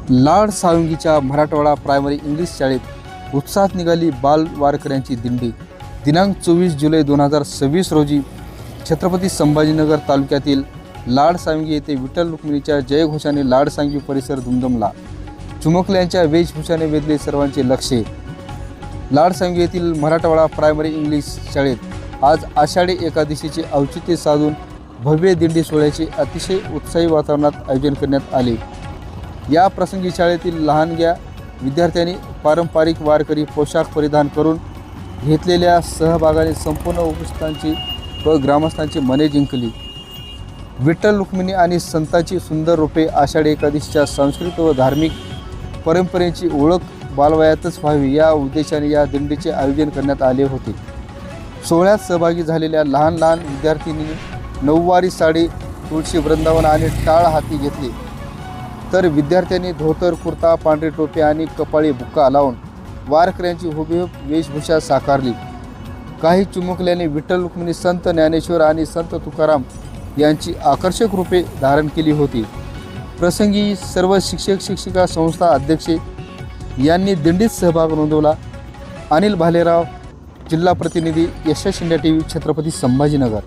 लाड सावंगीच्या Marathwada primary English शाळेत उत्साहात निघाली बाल वारकऱ्यांची दिंडी। दिनांक 24 जुलै 2026 रोजी छत्रपती संभाजीनगर तालुक्यातील लाड सावंगी येथे विठ्ठल रुक्मिणीच्या जयघोषाने लाड सावंगी परिसर दुमदुमला। चुमकल्यांच्या वेशभूषाने वेधले सर्वांचे लक्ष। लाड सावंगी येथील मराठवाडा प्रायमरी इंग्लिश शाळेत आज आषाढी एकादशीचे औचित्य साधून भव्य दिंडी सोहळ्याचे अतिशय उत्साही वातावरणात आयोजन करण्यात आले। या प्रसंगी शाळेतील लहानग्या विद्यार्थ्यांनी पारंपरिक वारकरी पोशाख परिधान करून घेतलेल्या सहभागाने संपूर्ण उपस्थितांची व ग्रामस्थांची मने जिंकली। विठ्ठल रुक्मिणी आणि संतांची सुंदर रूपे आषाढी एकादशीच्या सांस्कृतिक व धार्मिक परंपरेची ओळख बालवयातच व्हावी या उद्देशाने या दिंडीचे आयोजन करण्यात आले होते। सोहळ्यात सहभागी झालेल्या लहान लहान विद्यार्थिनींनी नऊवारी साडी, तुळशी वृंदावन आणि टाळ हाती घेतले, तर विद्यार्थ्यांनी धोतर, कुर्ता, पांढरी टोपी आणि कपाळी बुक्का लावून वारकऱ्यांची हुबेहूब वेशभूषा साकारली। काही चिमुकल्यांनी विठ्ठल रुक्मिणी, संत ज्ञानेश्वर आणि संत तुकाराम यांची आकर्षक रूपे धारण केली होती। प्रसंगी सर्व शिक्षक शिक्षिका संस्था अध्यक्षे यांनी दिंडीत सहभाग नोंदवला। अनिल भालेराव, जिल्हा प्रतिनिधी, यशस इंडिया TV, छत्रपती संभाजीनगर।